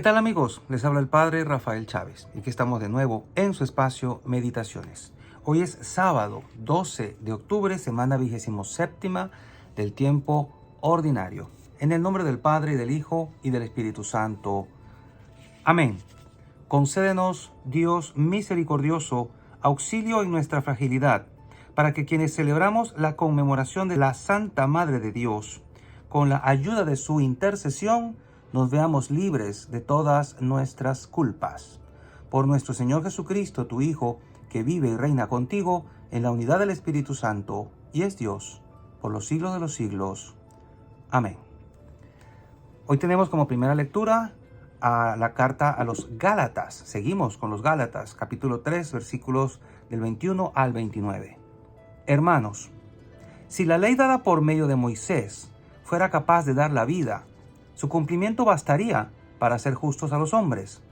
¿Qué tal amigos? Les habla el Padre Rafael Chávez y aquí estamos de nuevo en su espacio Meditaciones. Hoy es sábado 12 de octubre, semana 27ª del tiempo ordinario. En el nombre del Padre, y del Hijo, y del Espíritu Santo. Amén. Concédenos, Dios misericordioso, auxilio en nuestra fragilidad, para que quienes celebramos la conmemoración de la Santa Madre de Dios, con la ayuda de su intercesión, nos veamos libres de todas nuestras culpas. Por nuestro Señor Jesucristo, tu Hijo, que vive y reina contigo en la unidad del Espíritu Santo, y es Dios, por los siglos de los siglos. Amén. Hoy tenemos como primera lectura a la carta a los Gálatas. Seguimos con los Gálatas, capítulo 3, versículos del 21 al 29. Hermanos, si la ley dada por medio de Moisés fuera capaz de dar la vida, su cumplimiento bastaría para hacer justos a los hombres.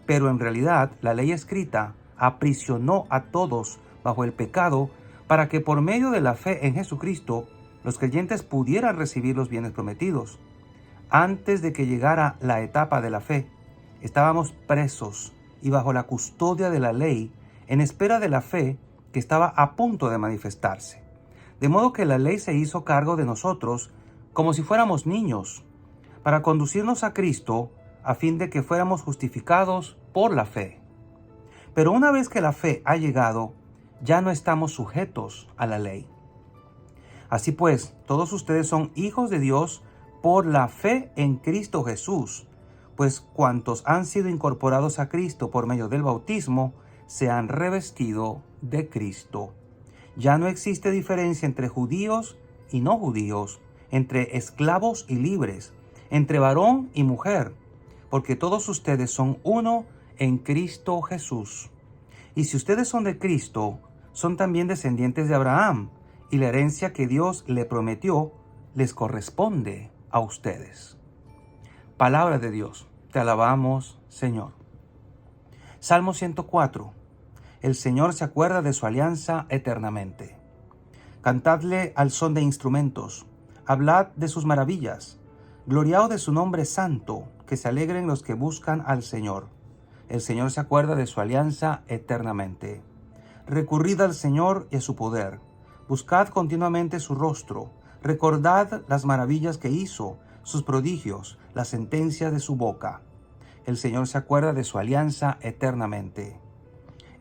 Pero en realidad la ley escrita aprisionó a todos bajo el pecado para que por medio de la fe en Jesucristo los creyentes pudieran recibir los bienes prometidos. Antes de que llegara la etapa de la fe, estábamos presos y bajo la custodia de la ley en espera de la fe que estaba a punto de manifestarse. De modo que la ley se hizo cargo de nosotros como si fuéramos niños, para conducirnos a Cristo a fin de que fuéramos justificados por la fe. Pero una vez que la fe ha llegado, ya no estamos sujetos a la ley. Así pues, todos ustedes son hijos de Dios por la fe en Cristo Jesús, pues cuantos han sido incorporados a Cristo por medio del bautismo, se han revestido de Cristo. Ya no existe diferencia entre judíos y no judíos, entre esclavos y libres, entre varón y mujer, porque todos ustedes son uno en Cristo Jesús. Y si ustedes son de Cristo, son también descendientes de Abraham, y la herencia que Dios le prometió les corresponde a ustedes. Palabra de Dios, te alabamos, Señor. Salmo 104. El Señor se acuerda de su alianza eternamente. Cantadle al son de instrumentos, hablad de sus maravillas, gloriaos de su nombre santo, que se alegren los que buscan al Señor. El Señor se acuerda de su alianza eternamente. Recurrid al Señor y a su poder, buscad continuamente su rostro, recordad las maravillas que hizo, sus prodigios, las sentencias de su boca. El Señor se acuerda de su alianza eternamente.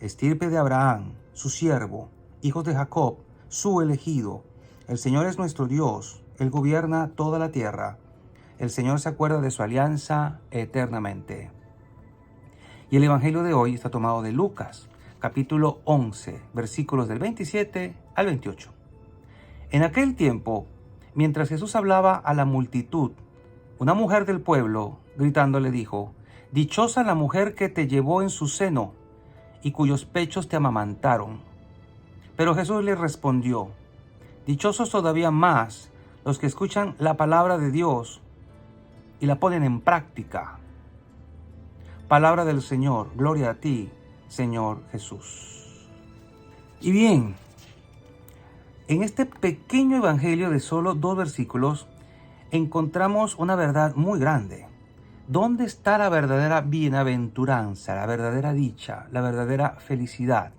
Estirpe de Abraham, su siervo, hijos de Jacob, su elegido. El Señor es nuestro Dios, Él gobierna toda la tierra. El Señor se acuerda de su alianza eternamente. Y el Evangelio de hoy está tomado de Lucas, capítulo 11, versículos del 27 al 28. En aquel tiempo, mientras Jesús hablaba a la multitud, una mujer del pueblo, gritando, le dijo: «Dichosa la mujer que te llevó en su seno y cuyos pechos te amamantaron». Pero Jesús le respondió: «Dichosos todavía más los que escuchan la palabra de Dios y la ponen en práctica». Palabra del Señor, gloria a ti, Señor Jesús. Y bien, en este pequeño evangelio de solo 2 versículos, encontramos una verdad muy grande. ¿Dónde está la verdadera bienaventuranza, la verdadera dicha, la verdadera felicidad?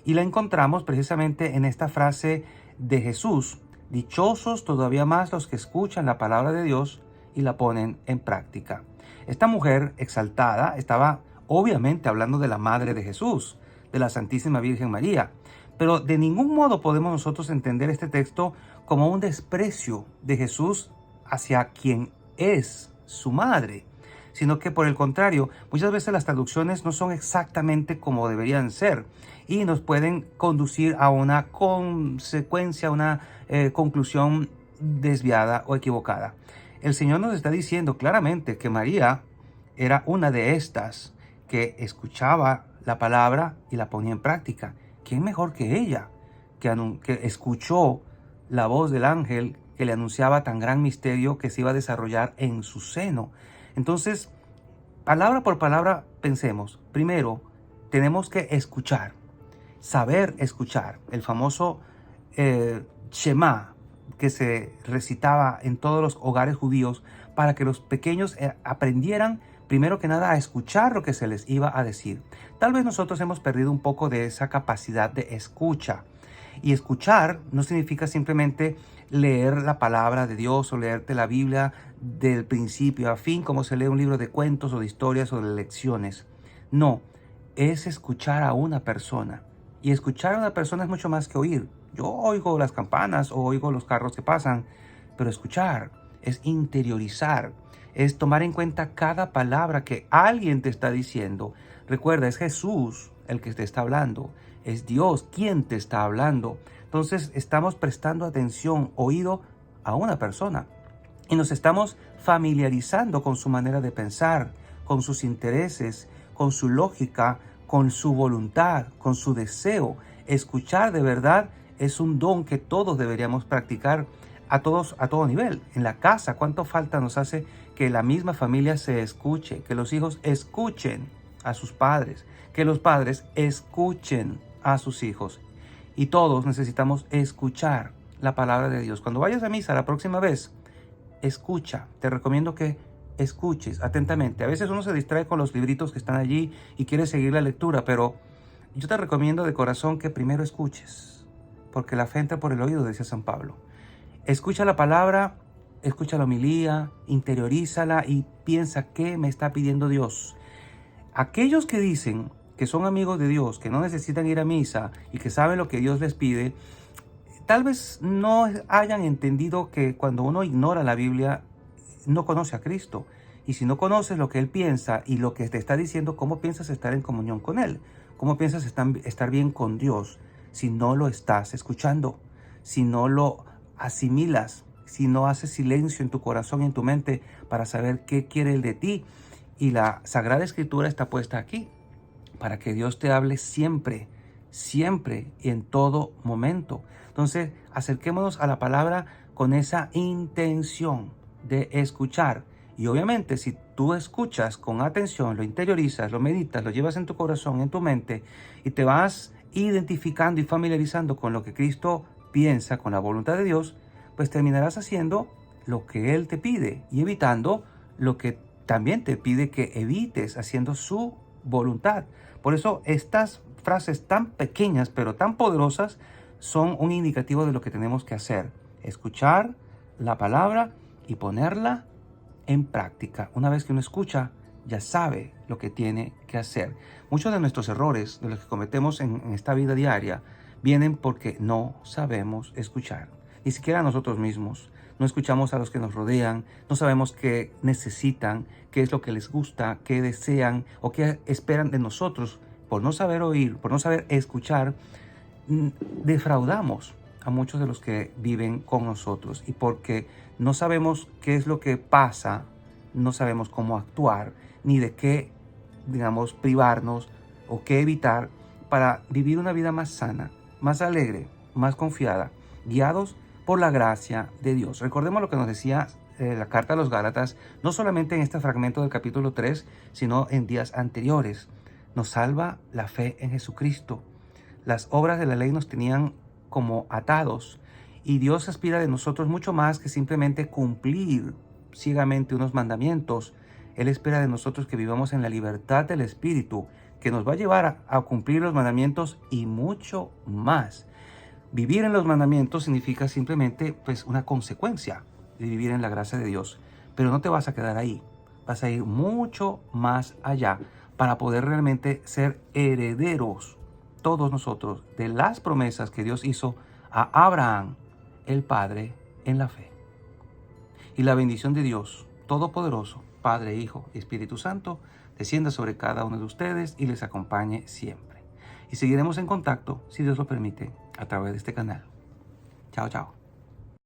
Y la encontramos precisamente en esta frase de Jesús: dichosos todavía más los que escuchan la palabra de Dios y la ponen en práctica. Esta mujer exaltada estaba obviamente hablando de la Madre de Jesús, de la Santísima Virgen María, pero de ningún modo podemos nosotros entender este texto como un desprecio de Jesús hacia quien es su madre, sino que por el contrario, muchas veces las traducciones no son exactamente como deberían ser y nos pueden conducir a una consecuencia, a una conclusión desviada o equivocada. El Señor nos está diciendo claramente que María era una de estas que escuchaba la palabra y la ponía en práctica. ¿Quién mejor que ella, que escuchó la voz del ángel que le anunciaba tan gran misterio que se iba a desarrollar en su seno? Entonces, palabra por palabra, pensemos. Primero, tenemos que escuchar, saber escuchar. El famoso Shema, que se recitaba en todos los hogares judíos para que los pequeños aprendieran primero que nada a escuchar lo que se les iba a decir. Tal vez nosotros hemos perdido un poco de esa capacidad de escucha. Y escuchar no significa simplemente leer la palabra de Dios o leerte la Biblia del principio a fin, como se lee un libro de cuentos o de historias o de lecciones. No, es escuchar a una persona. Y escuchar a una persona es mucho más que oír. Yo oigo las campanas o oigo los carros que pasan, pero escuchar es interiorizar, es tomar en cuenta cada palabra que alguien te está diciendo. Recuerda, es Jesús el que te está hablando, es Dios quien te está hablando. Entonces estamos prestando atención, oído a una persona y nos estamos familiarizando con su manera de pensar, con sus intereses, con su lógica, con su voluntad, con su deseo. Escuchar de verdad es un don que todos deberíamos practicar a todo nivel. En la casa, ¿cuánto falta nos hace que la misma familia se escuche, que los hijos escuchen a sus padres, que los padres escuchen a sus hijos? Y todos necesitamos escuchar la palabra de Dios. Cuando vayas a misa la próxima vez, escucha. Te recomiendo que escuches atentamente. A veces uno se distrae con los libritos que están allí y quiere seguir la lectura, pero yo te recomiendo de corazón que primero escuches, porque la fe entra por el oído, decía San Pablo. Escucha la palabra, escucha la homilía, interiorízala y piensa qué me está pidiendo Dios. Aquellos que dicen que son amigos de Dios, que no necesitan ir a misa y que saben lo que Dios les pide, tal vez no hayan entendido que cuando uno ignora la Biblia, no conoce a Cristo. Y si no conoces lo que Él piensa y lo que te está diciendo, ¿cómo piensas estar en comunión con Él? ¿Cómo piensas estar bien con Dios si no lo estás escuchando? Si no lo asimilas, si no haces silencio en tu corazón y en tu mente para saber qué quiere Él de ti. Y la Sagrada Escritura está puesta aquí para que Dios te hable siempre, siempre y en todo momento. Entonces, acerquémonos a la palabra con esa intención de escuchar. Y obviamente, si tú escuchas con atención, lo interiorizas, lo meditas, lo llevas en tu corazón, en tu mente, y te vas identificando y familiarizando con lo que Cristo piensa, con la voluntad de Dios, pues terminarás haciendo lo que Él te pide y evitando lo que también te pide que evites, haciendo su voluntad. Por eso estas frases tan pequeñas pero tan poderosas son un indicativo de lo que tenemos que hacer. Escuchar la palabra y ponerla en práctica. Una vez que uno escucha, ya sabe lo que tiene que hacer. Muchos de nuestros errores, de los que cometemos en esta vida diaria, vienen porque no sabemos escuchar. Ni siquiera a nosotros mismos. No escuchamos a los que nos rodean, no sabemos qué necesitan, qué es lo que les gusta, qué desean o qué esperan de nosotros. Por no saber oír, por no saber escuchar, defraudamos a muchos de los que viven con nosotros. Y porque no sabemos qué es lo que pasa, no sabemos cómo actuar, ni de qué, digamos, privarnos o qué evitar para vivir una vida más sana, más alegre, más confiada, guiados por la gracia de Dios. Recordemos lo que nos decía la carta a los Gálatas, no solamente en este fragmento del capítulo 3, sino en días anteriores. Nos salva la fe en Jesucristo. Las obras de la ley nos tenían como atados y Dios aspira de nosotros mucho más que simplemente cumplir ciegamente unos mandamientos. Él espera de nosotros que vivamos en la libertad del Espíritu, que nos va a llevar a cumplir los mandamientos y mucho más. Vivir en los mandamientos significa simplemente pues una consecuencia de vivir en la gracia de Dios. Pero no te vas a quedar ahí. Vas a ir mucho más allá para poder realmente ser herederos, todos nosotros, de las promesas que Dios hizo a Abraham, el Padre, en la fe. Y la bendición de Dios Todopoderoso, Padre, Hijo y Espíritu Santo, descienda sobre cada uno de ustedes y les acompañe siempre. Y seguiremos en contacto, si Dios lo permite, a través de este canal. Chao, chao.